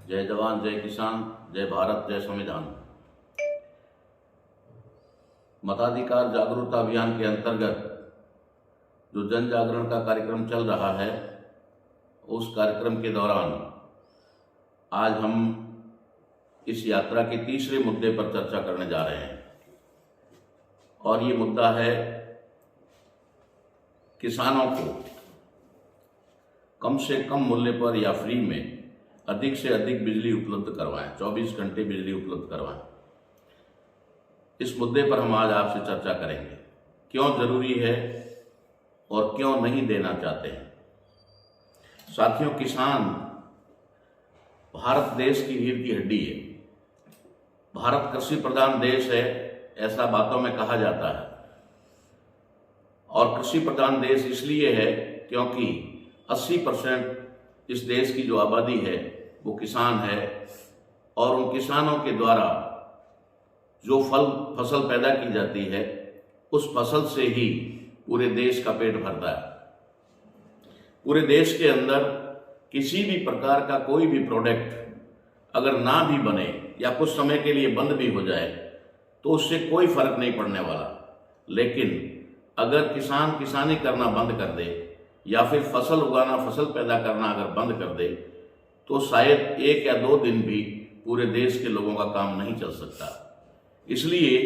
जय जवान जय किसान, जय भारत जय संविधान। मताधिकार जागरूकता अभियान के अंतर्गत जो जन जागरण का कार्यक्रम चल रहा है, उस कार्यक्रम के दौरान आज हम इस यात्रा के तीसरे मुद्दे पर चर्चा करने जा रहे हैं और ये मुद्दा है किसानों को कम से कम मूल्य पर या फ्री में अधिक से अधिक बिजली उपलब्ध करवाएं, 24 घंटे बिजली उपलब्ध करवाएं। इस मुद्दे पर हम आज आपसे चर्चा करेंगे, क्यों जरूरी है और क्यों नहीं देना चाहते हैं। साथियों, किसान भारत देश की रीढ़ की हड्डी है। भारत कृषि प्रधान देश है, ऐसा बातों में कहा जाता है। और कृषि प्रधान देश इसलिए है क्योंकि 80% इस देश की जो आबादी है वो किसान है और उन किसानों के द्वारा जो फसल पैदा की जाती है, उस फसल से ही पूरे देश का पेट भरता है। पूरे देश के अंदर किसी भी प्रकार का कोई भी प्रोडक्ट अगर ना भी बने या कुछ समय के लिए बंद भी हो जाए तो उससे कोई फर्क नहीं पड़ने वाला। लेकिन अगर किसान किसानी करना बंद कर दे या फिर फसल उगाना, फसल पैदा करना अगर बंद कर दे तो शायद 1 या 2 दिन भी पूरे देश के लोगों का काम नहीं चल सकता। इसलिए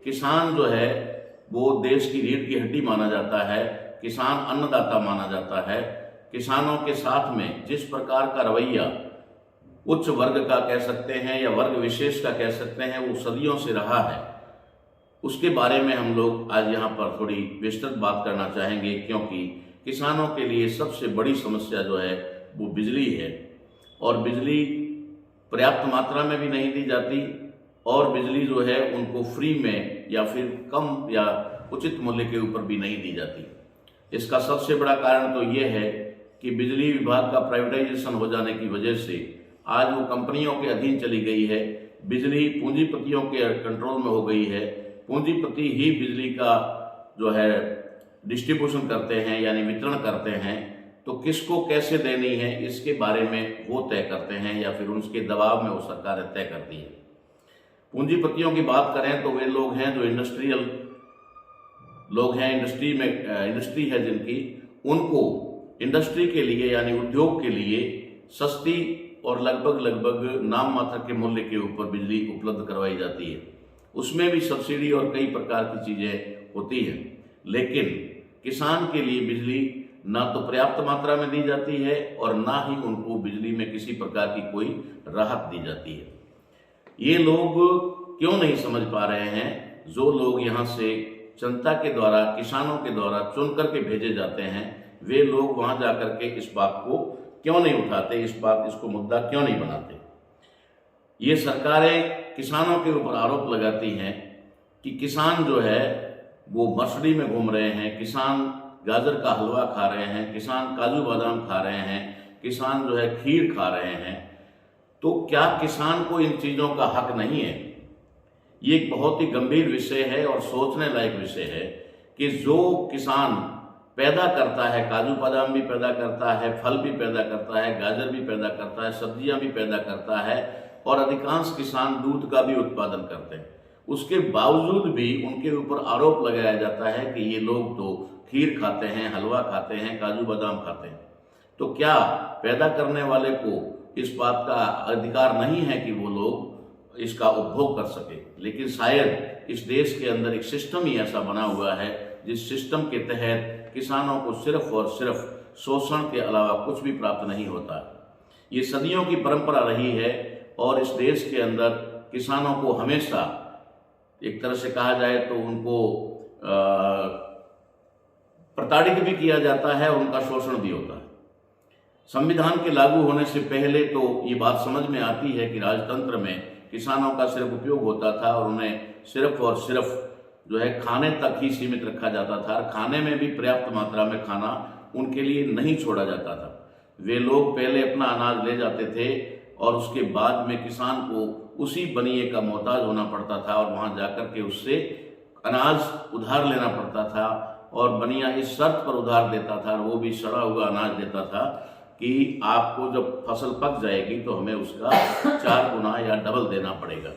किसान जो है वो देश की रीढ़ की हड्डी माना जाता है, किसान अन्नदाता माना जाता है। किसानों के साथ में जिस प्रकार का रवैया उच्च वर्ग का कह सकते हैं या वर्ग विशेष का कह सकते हैं, वो सदियों से रहा है, उसके बारे में हम लोग आज यहाँ पर थोड़ी विस्तृत बात करना चाहेंगे। क्योंकि किसानों के लिए सबसे बड़ी समस्या जो है वो बिजली है और बिजली पर्याप्त मात्रा में भी नहीं दी जाती और बिजली जो है उनको फ्री में या फिर कम या उचित मूल्य के ऊपर भी नहीं दी जाती। इसका सबसे बड़ा कारण तो ये है कि बिजली विभाग का प्राइवेटाइजेशन हो जाने की वजह से आज वो कंपनियों के अधीन चली गई है। बिजली पूंजीपतियों के कंट्रोल में हो गई है। पूंजीपति ही बिजली का जो है डिस्ट्रीब्यूशन करते हैं, यानी वितरण करते हैं। तो किसको कैसे देनी है इसके बारे में वो तय करते हैं या फिर उनके दबाव में वो सरकारें तय करती है। पूंजीपतियों की बात करें तो वे लोग हैं जो इंडस्ट्रियल लोग हैं, इंडस्ट्री है जिनकी, उनको इंडस्ट्री के लिए यानी उद्योग के लिए सस्ती और लगभग नाम मात्र के मूल्य के ऊपर बिजली उपलब्ध करवाई जाती है। उसमें भी सब्सिडी और कई प्रकार की चीजें होती हैं। लेकिन किसान के लिए बिजली ना तो पर्याप्त मात्रा में दी जाती है और ना ही उनको बिजली में किसी प्रकार की कोई राहत दी जाती है। ये लोग क्यों नहीं समझ पा रहे हैं? जो लोग यहाँ से जनता के द्वारा, किसानों के द्वारा चुन करके भेजे जाते हैं, वे लोग वहां जाकर के इस बात को क्यों नहीं उठाते, इसको मुद्दा क्यों नहीं बनाते। ये सरकारें किसानों के ऊपर आरोप लगाती हैं कि किसान जो है वो मर्सिडीज में घूम रहे हैं, किसान गाजर का हलवा खा रहे हैं, किसान काजू बादाम खा रहे हैं, किसान जो है खीर खा रहे हैं। तो क्या किसान को इन चीजों का हक नहीं है? ये एक बहुत ही गंभीर विषय है और सोचने लायक विषय है कि जो किसान पैदा करता है, काजू बादाम भी पैदा करता है, फल भी पैदा करता है, गाजर भी पैदा करता है, सब्जियां भी पैदा करता है और अधिकांश किसान दूध का भी उत्पादन करते हैं, उसके बावजूद भी उनके ऊपर आरोप लगाया जाता है कि ये लोग तो खीर खाते हैं, हलवा खाते हैं, काजू बादाम खाते हैं। तो क्या पैदा करने वाले को इस बात का अधिकार नहीं है कि वो लोग इसका उपभोग कर सके? लेकिन शायद इस देश के अंदर एक सिस्टम ही ऐसा बना हुआ है जिस सिस्टम के तहत किसानों को सिर्फ और सिर्फ शोषण के अलावा कुछ भी प्राप्त नहीं होता। ये सदियों की परंपरा रही है और इस देश के अंदर किसानों को हमेशा एक तरह से कहा जाए तो उनको प्रताड़ित भी किया जाता है और उनका शोषण भी होता है। संविधान के लागू होने से पहले तो ये बात समझ में आती है कि राजतंत्र में किसानों का सिर्फ उपयोग होता था और उन्हें सिर्फ और सिर्फ जो है खाने तक ही सीमित रखा जाता था। खाने में भी पर्याप्त मात्रा में खाना उनके लिए नहीं छोड़ा जाता था। वे लोग पहले अपना अनाज ले जाते थे और उसके बाद में किसान को उसी बनिए का मोहताज होना पड़ता था और वहां जाकर के उससे अनाज उधार लेना पड़ता था और बनिया इस शर्त पर उधार देता था, वो भी सड़ा हुआ अनाज देता था कि आपको जब फसल पक जाएगी तो हमें उसका 4 गुना या डबल देना पड़ेगा।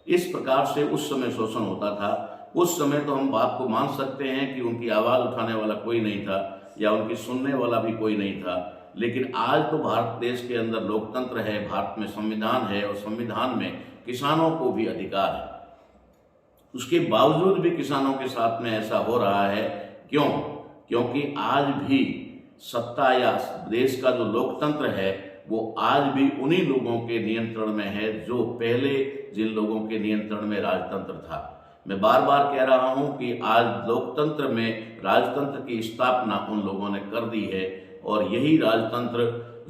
इस प्रकार से उस समय शोषण होता था। उस समय तो हम बात को मान सकते हैं कि उनकी आवाज़ उठाने वाला कोई नहीं था या उनकी सुनने वाला भी कोई नहीं था। लेकिन आज तो भारत देश के अंदर लोकतंत्र है, भारत में संविधान है और संविधान में किसानों को भी अधिकार है। उसके बावजूद भी किसानों के साथ में ऐसा हो रहा है। क्यों? क्योंकि आज भी सत्ता या देश का जो लोकतंत्र है वो आज भी उन्हीं लोगों के नियंत्रण में है जो पहले जिन लोगों के नियंत्रण में राजतंत्र था। मैं बार बार कह रहा हूं कि आज लोकतंत्र में राजतंत्र की स्थापना उन लोगों ने कर दी है और यही राजतंत्र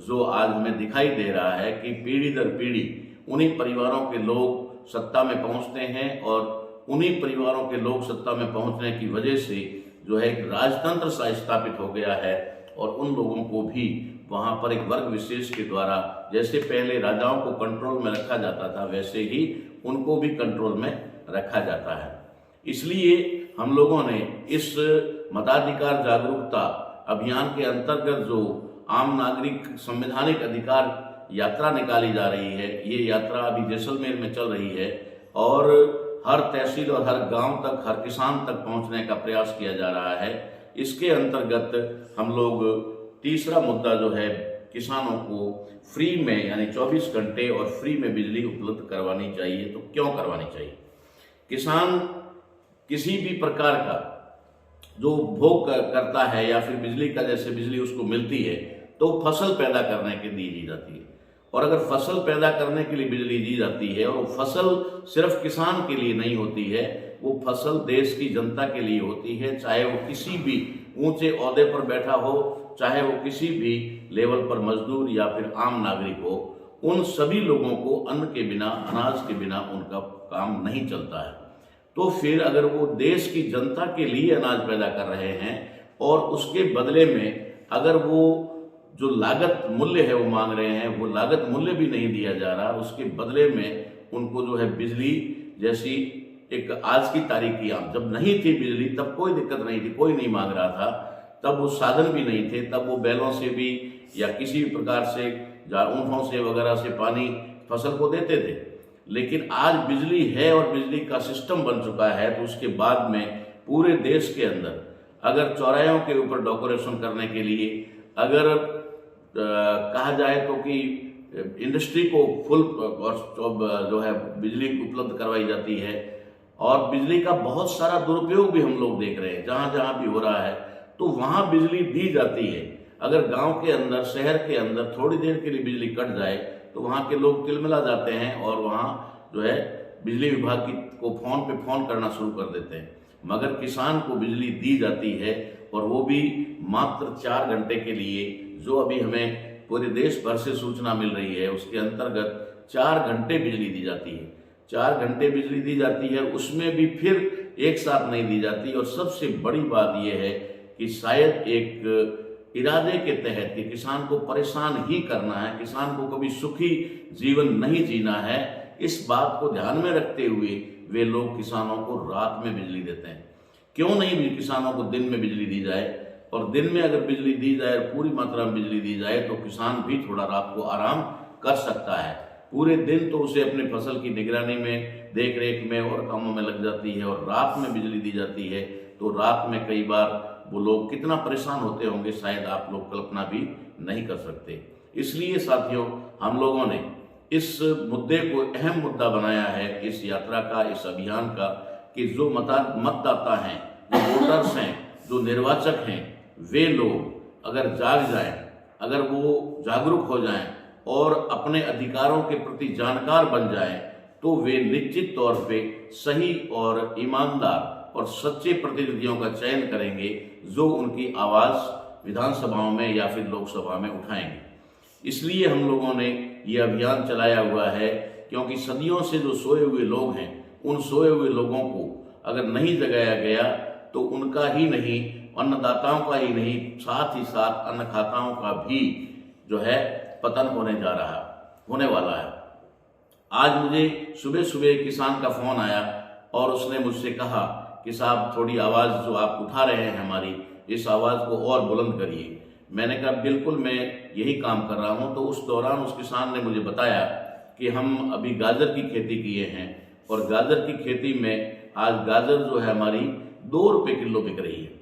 जो आज हमें दिखाई दे रहा है कि पीढ़ी दर पीढ़ी उन्हीं परिवारों के लोग सत्ता में पहुंचते हैं और उन्हीं परिवारों के लोग सत्ता में पहुंचने की वजह से जो है एक राजतंत्र सा स्थापित हो गया है और उन लोगों को भी वहां पर एक वर्ग विशेष के द्वारा, जैसे पहले राजाओं को कंट्रोल में रखा जाता था वैसे ही उनको भी कंट्रोल में रखा जाता है। इसलिए हम लोगों ने इस मताधिकार जागरूकता अभियान के अंतर्गत जो आम नागरिक संवैधानिक अधिकार यात्रा निकाली जा रही है, ये यात्रा अभी जैसलमेर में चल रही है और हर तहसील और हर गांव तक, हर किसान तक पहुंचने का प्रयास किया जा रहा है। इसके अंतर्गत हम लोग तीसरा मुद्दा जो है किसानों को फ्री में यानी 24 घंटे और फ्री में बिजली उपलब्ध करवानी चाहिए। तो क्यों करवानी चाहिए? किसान किसी भी प्रकार का जो उपभोग करता है या फिर बिजली का, जैसे बिजली उसको मिलती है तो फसल पैदा करने के लिए दी जाती है और अगर फसल पैदा करने के लिए बिजली दी जाती है और वो फसल सिर्फ किसान के लिए नहीं होती है, वो फसल देश की जनता के लिए होती है, चाहे वो किसी भी ऊंचे ओहदे पर बैठा हो, चाहे वो किसी भी लेवल पर मजदूर या फिर आम नागरिक हो, उन सभी लोगों को अन्न के बिना, अनाज के बिना उनका काम नहीं चलता है। तो फिर अगर वो देश की जनता के लिए अनाज पैदा कर रहे हैं और उसके बदले में अगर वो जो लागत मूल्य है वो मांग रहे हैं, वो लागत मूल्य भी नहीं दिया जा रहा, उसके बदले में उनको जो है बिजली जैसी एक आज की तारीख की, जब नहीं थी बिजली तब कोई दिक्कत नहीं थी, कोई नहीं मांग रहा था, तब वो साधन भी नहीं थे, तब वो बैलों से भी या किसी भी प्रकार से ऊँटों से वगैरह से पानी फसल को देते थे। लेकिन आज बिजली है और बिजली का सिस्टम बन चुका है, तो उसके बाद में पूरे देश के अंदर अगर चौराहों के ऊपर डेकोरेशन करने के लिए अगर कहा जाए तो कि इंडस्ट्री को फुल जो है बिजली उपलब्ध करवाई जाती है और बिजली का बहुत सारा दुरुपयोग भी हम लोग देख रहे हैं, जहाँ जहाँ भी हो रहा है तो वहाँ बिजली दी जाती है। अगर गांव के अंदर, शहर के अंदर थोड़ी देर के लिए बिजली कट जाए तो वहाँ के लोग तिलमिला जाते हैं और वहाँ जो है बिजली विभाग को फोन करना शुरू कर देते हैं। मगर किसान को बिजली दी जाती है और वो भी मात्र 4 घंटे के लिए, जो अभी हमें पूरे देश भर से सूचना मिल रही है उसके अंतर्गत 4 घंटे बिजली दी जाती है। 4 घंटे बिजली दी जाती है, उसमें भी फिर एक साथ नहीं दी जाती। और सबसे बड़ी बात यह है कि शायद एक इरादे के तहत कि किसान को परेशान ही करना है, किसान को कभी सुखी जीवन नहीं जीना है, इस बात को ध्यान में रखते हुए वे लोग किसानों को रात में बिजली देते हैं। क्यों नहीं भी किसानों को दिन में बिजली दी जाए, और दिन में अगर बिजली दी जाए, पूरी मात्रा में बिजली दी जाए तो किसान भी थोड़ा रात को आराम कर सकता है। पूरे दिन तो उसे अपनी फसल की निगरानी में, देख रेख में और कामों में लग जाती है और रात में बिजली दी जाती है तो रात में कई बार वो लोग कितना परेशान होते होंगे, शायद आप लोग कल्पना भी नहीं कर सकते। इसलिए साथियों, हम लोगों ने इस मुद्दे को अहम मुद्दा बनाया है इस यात्रा का, इस अभियान का, कि जो मतदाता हैं, जो वोटर्स हैं, जो निर्वाचक हैं, वे लोग अगर जाग जाएं, अगर वो जागरूक हो जाएं और अपने अधिकारों के प्रति जानकार बन जाएं, तो वे निश्चित तौर पे सही और ईमानदार और सच्चे प्रतिनिधियों का चयन करेंगे जो उनकी आवाज़ विधानसभाओं में या फिर लोकसभा में उठाएंगे। इसलिए हम लोगों ने ये अभियान चलाया हुआ है, क्योंकि सदियों से जो सोए हुए लोग हैं, उन सोए हुए लोगों को अगर नहीं जगाया गया तो उनका ही नहीं, अन्नदाताओं का ही नहीं, साथ ही साथ अन्नखाताओं का भी जो है पतन होने वाला है। आज मुझे सुबह सुबह एक किसान का फोन आया और उसने मुझसे कहा कि साहब, थोड़ी आवाज़ जो आप उठा रहे हैं हमारी, इस आवाज़ को और बुलंद करिए। मैंने कहा बिल्कुल मैं यही काम कर रहा हूँ। तो उस दौरान उस किसान ने मुझे बताया कि हम अभी गाजर की खेती किए हैं और गाजर की खेती में आज गाजर जो है हमारी 2 रुपये किलो बिक रही है।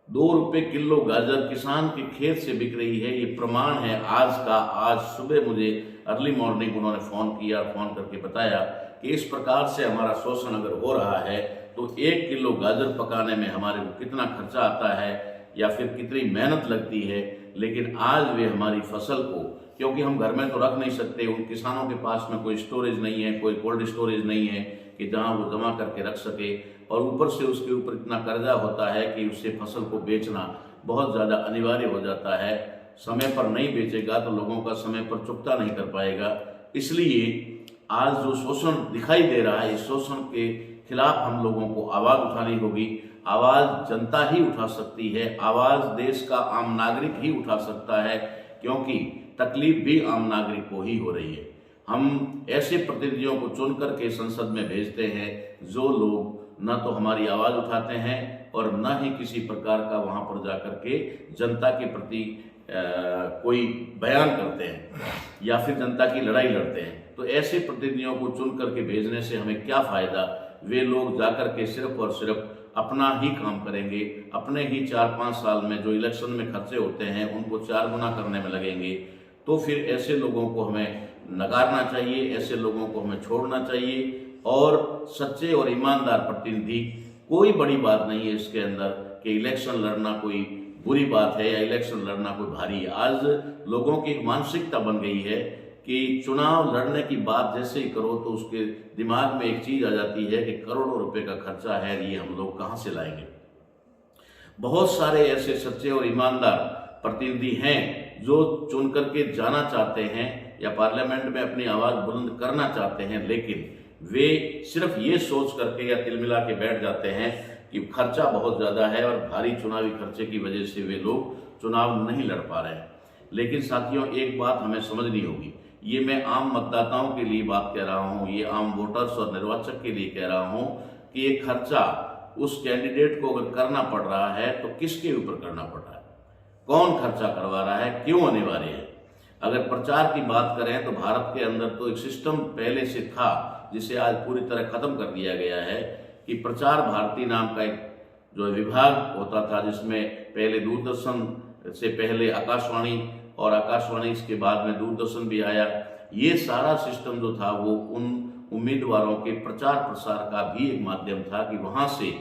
2 रुपये किलो गाजर किसान के खेत से बिक रही है। ये प्रमाण है आज का। आज सुबह मुझे अर्ली मॉर्निंग उन्होंने फ़ोन किया, फ़ोन करके बताया कि इस प्रकार से हमारा शोषण अगर हो रहा है तो 1 किलो गाजर पकाने में हमारे को कितना खर्चा आता है या फिर कितनी मेहनत लगती है। लेकिन आज वे हमारी फसल को, क्योंकि हम घर में तो रख नहीं सकते, उन किसानों के पास में कोई स्टोरेज नहीं है, कोई कोल्ड स्टोरेज नहीं है कि जहां वो जमा करके रख सके, और ऊपर से उसके ऊपर इतना कर्जा होता है कि उससे फसल को बेचना बहुत ज़्यादा अनिवार्य हो जाता है। समय पर नहीं बेचेगा तो लोगों का समय पर चुकता नहीं कर पाएगा। इसलिए आज जो शोषण दिखाई दे रहा है, इस शोषण के खिलाफ हम लोगों को आवाज़ उठानी होगी। आवाज़ जनता ही उठा सकती है, आवाज़ देश का आम नागरिक ही उठा सकता है, क्योंकि तकलीफ भी आम नागरिक को ही हो रही है। हम ऐसे प्रतिनिधियों को चुन करके संसद में भेजते हैं जो लोग न तो हमारी आवाज़ उठाते हैं और न ही किसी प्रकार का वहाँ पर जाकर के जनता के प्रति कोई बयान करते हैं या फिर जनता की लड़ाई लड़ते हैं। तो ऐसे प्रतिनिधियों को चुन करके भेजने से हमें क्या फ़ायदा। वे लोग जाकर के सिर्फ और सिर्फ अपना ही काम करेंगे, अपने ही 4-5 साल में जो इलेक्शन में खर्चे होते हैं उनको 4 गुना करने में लगेंगे। तो फिर ऐसे लोगों को हमें नकारना चाहिए, ऐसे लोगों को हमें छोड़ना चाहिए। और सच्चे और ईमानदार प्रतिनिधि, कोई बड़ी बात नहीं है इसके अंदर कि इलेक्शन लड़ना कोई बुरी बात है या इलेक्शन लड़ना कोई भारी है। आज लोगों की मानसिकता बन गई है कि चुनाव लड़ने की बात जैसे ही करो तो उसके दिमाग में एक चीज़ आ जाती है कि करोड़ों रुपए का खर्चा है, ये हम लोग कहाँ से लाएंगे। बहुत सारे ऐसे सच्चे और ईमानदार प्रतिनिधि हैं जो चुन करके जाना चाहते हैं या पार्लियामेंट में अपनी आवाज़ बुलंद करना चाहते हैं, लेकिन वे सिर्फ ये सोच करके या तिलमिला के बैठ जाते हैं कि खर्चा बहुत ज़्यादा है और भारी चुनावी खर्चे की वजह से वे लोग चुनाव नहीं लड़ पा रहे हैं। लेकिन साथियों, एक बात हमें समझनी होगी, ये मैं आम मतदाताओं के लिए बात कह रहा हूँ, ये आम वोटर्स और निर्वाचक के लिए कह रहा हूँ कि ये खर्चा उस कैंडिडेट को अगर करना पड़ रहा है तो किसके ऊपर करना पड़ रहा है, कौन खर्चा करवा रहा है, क्यों अनिवार्य है। अगर प्रचार की बात करें तो भारत के अंदर तो एक सिस्टम पहले से था जिसे आज पूरी तरह खत्म कर दिया गया है कि प्रचार भारती नाम का एक जो विभाग होता था, जिसमें पहले दूरदर्शन से पहले आकाशवाणी और आकाशवाणी के बाद में दूरदर्शन भी आया। ये सारा सिस्टम जो था वो उन उम्मीदवारों के प्रचार प्रसार का भी एक माध्यम था कि वहाँ से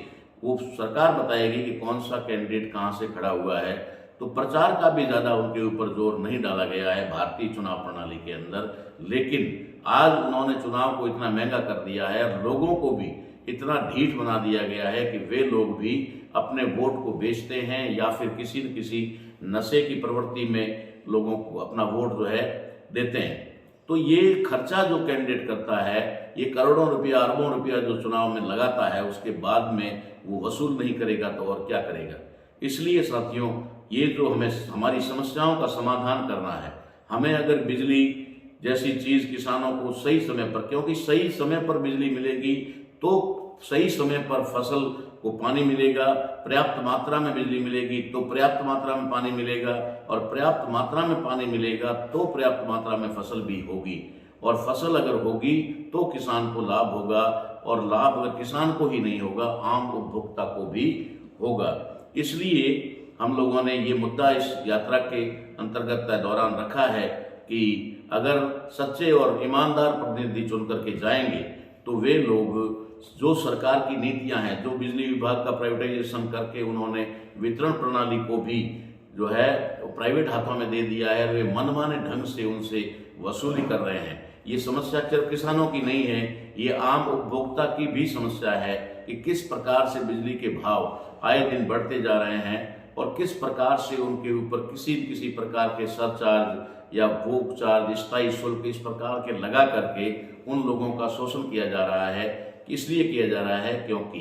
वो सरकार बताएगी कि कौन सा कैंडिडेट कहाँ से खड़ा हुआ है। तो प्रचार का भी ज़्यादा उनके ऊपर जोर नहीं डाला गया है भारतीय चुनाव प्रणाली के अंदर। लेकिन आज उन्होंने चुनाव को इतना महंगा कर दिया है और लोगों को भी इतना ढीठ बना दिया गया है कि वे लोग भी अपने वोट को बेचते हैं या फिर किसी न किसी नशे की प्रवृत्ति में लोगों को अपना वोट जो है देते हैं। तो ये खर्चा जो कैंडिडेट करता है, ये करोड़ों रुपया अरबों रुपया जो चुनाव में लगाता है, उसके बाद में वो वसूल नहीं करेगा तो और क्या करेगा। इसलिए साथियों, ये जो हमें हमारी समस्याओं का समाधान करना है, हमें अगर बिजली जैसी चीज़ किसानों को सही समय पर, क्योंकि सही समय पर बिजली मिलेगी तो सही समय पर फसल को पानी मिलेगा, पर्याप्त मात्रा में बिजली मिलेगी तो पर्याप्त मात्रा में पानी मिलेगा, और पर्याप्त मात्रा में पानी मिलेगा तो पर्याप्त मात्रा में फसल भी होगी, और फसल अगर होगी तो किसान को लाभ होगा, और लाभ अगर किसान को ही नहीं होगा, आम उपभोक्ता को भी होगा। इसलिए हम लोगों ने ये मुद्दा इस यात्रा के अंतर्गत दौरान रखा है कि अगर सच्चे और ईमानदार प्रतिनिधि चुन करके जाएंगे तो वे लोग जो सरकार की नीतियां हैं, जो बिजली विभाग का प्राइवेटाइजेशन करके उन्होंने वितरण प्रणाली को भी जो है प्राइवेट हाथों में दे दिया है, वे मनमाने ढंग से उनसे वसूली कर रहे हैं। ये समस्या सिर्फ किसानों की नहीं है, ये आम उपभोक्ता की भी समस्या है कि किस प्रकार से बिजली के भाव आए दिन बढ़ते जा रहे हैं और किस प्रकार से उनके ऊपर किसी प्रकार के सरचार्ज या भूख चार्ज, स्थायी शुल्क इस प्रकार के लगा करके उन लोगों का शोषण किया जा रहा है। इसलिए किया जा रहा है क्योंकि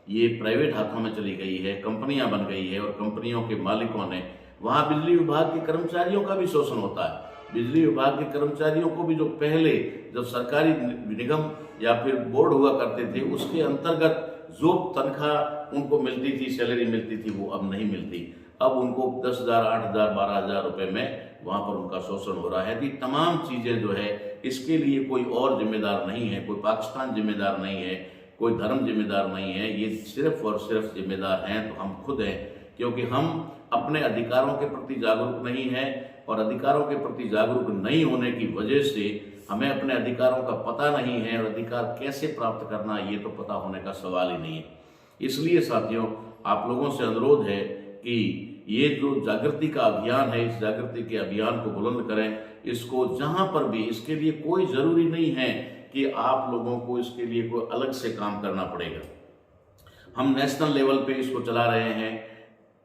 ये प्राइवेट हाथों में चली गई है, कंपनियां बन गई है, और कंपनियों के मालिकों ने, वहाँ बिजली विभाग के कर्मचारियों का भी शोषण होता है। बिजली विभाग के कर्मचारियों को भी जो पहले जब सरकारी निगम या फिर बोर्ड हुआ करते थे उसके अंतर्गत जो तनख्वाह उनको मिलती थी, सैलरी मिलती थी, वो अब नहीं मिलती। अब उनको 10,000, 8,000, 12,000 रुपये में वहाँ पर उनका शोषण हो रहा है। ये तमाम चीज़ें जो है इसके लिए कोई और जिम्मेदार नहीं है, कोई पाकिस्तान जिम्मेदार नहीं है, कोई धर्म जिम्मेदार नहीं है, ये सिर्फ और सिर्फ जिम्मेदार हैं तो हम खुद हैं, क्योंकि हम अपने अधिकारों के प्रति जागरूक नहीं हैं और अधिकारों के प्रति जागरूक नहीं होने की वजह से हमें अपने अधिकारों का पता नहीं है और अधिकार कैसे प्राप्त करना ये तो पता होने का सवाल ही नहीं है। इसलिए साथियों, आप लोगों से अनुरोध है कि ये जो जागृति का अभियान है, इस जागृति के अभियान को बुलंद करें। इसको जहाँ पर भी, इसके लिए कोई ज़रूरी नहीं है कि आप लोगों को इसके लिए कोई अलग से काम करना पड़ेगा। हम नेशनल लेवल पे इसको चला रहे हैं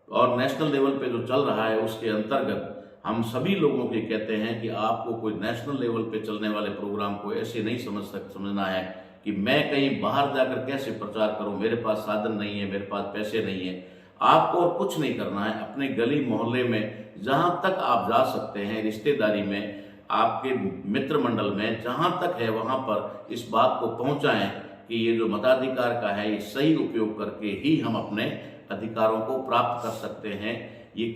और नेशनल लेवल पे जो चल रहा है उसके अंतर्गत हम सभी लोगों के कहते हैं कि आपको कोई नेशनल लेवल पे चलने वाले प्रोग्राम को ऐसे नहीं समझना है कि मैं कहीं बाहर जाकर कैसे प्रचार करूं, मेरे पास साधन नहीं है, मेरे पास पैसे नहीं है। आपको और कुछ नहीं करना है, अपने गली मोहल्ले में जहां तक आप जा सकते हैं, रिश्तेदारी में, आपके मित्र मंडल में, जहां तक है वहां पर इस बात को पहुंचाएं कि ये जो मताधिकार का है ये सही उपयोग करके ही हम अपने अधिकारों को प्राप्त कर सकते हैं। ये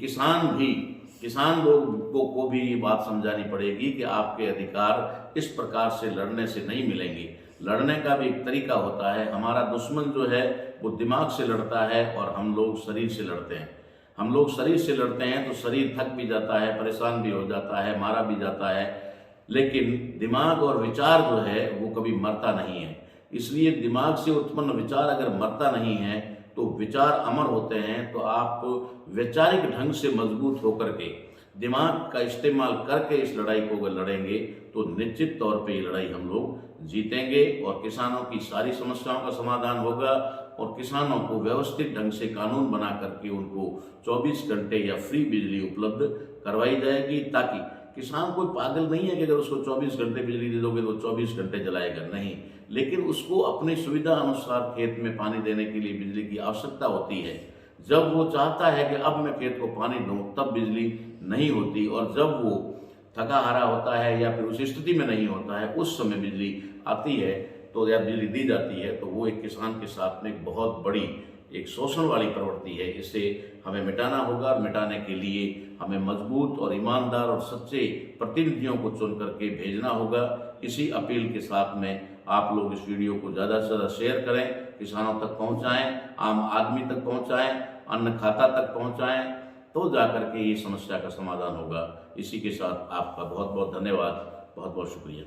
किसान लोगों को भी ये बात समझानी पड़ेगी कि आपके अधिकार इस प्रकार से लड़ने से नहीं मिलेंगे। लड़ने का भी एक तरीका होता है। हमारा दुश्मन जो है वो दिमाग से लड़ता है और हम लोग शरीर से लड़ते हैं। हम लोग शरीर से लड़ते हैं तो शरीर थक भी जाता है, परेशान भी हो जाता है, मारा भी जाता है, लेकिन दिमाग और विचार जो है वो कभी मरता नहीं है। इसलिए दिमाग से उत्पन्न विचार अगर मरता नहीं है तो विचार अमर होते हैं। तो आप वैचारिक ढंग से मजबूत होकर के दिमाग का इस्तेमाल करके इस लड़ाई को अगर लड़ेंगे तो निश्चित तौर पे ये लड़ाई हम लोग जीतेंगे और किसानों की सारी समस्याओं का समाधान होगा और किसानों को व्यवस्थित ढंग से कानून बना करके उनको 24 घंटे या फ्री बिजली उपलब्ध करवाई जाएगी, ताकि किसान कोई पागल नहीं है कि अगर उसको 24 घंटे बिजली दे दोगे तो 24 घंटे जलाएगा, नहीं, लेकिन उसको अपनी सुविधा अनुसार खेत में पानी देने के लिए बिजली की आवश्यकता होती है। जब वो चाहता है कि अब मैं खेत को पानी दूं तब बिजली नहीं होती, और जब वो थका हारा होता है या फिर उस स्थिति में नहीं होता है उस समय बिजली आती है तो या बिजली दी जाती है, तो वो एक किसान के साथ में एक बहुत बड़ी एक शोषण वाली प्रवृत्ति है। इसे हमें मिटाना होगा और मिटाने के लिए हमें मजबूत और ईमानदार और सच्चे प्रतिनिधियों को चुन करके भेजना होगा। इसी अपील के साथ में आप लोग इस वीडियो को ज़्यादा से ज़्यादा शेयर करें, किसानों तक पहुंचाएं, आम आदमी तक पहुंचाएं, अन्न खाता तक पहुंचाएं, तो जाकर के ये समस्या का समाधान होगा। इसी के साथ आपका बहुत बहुत धन्यवाद, बहुत बहुत शुक्रिया।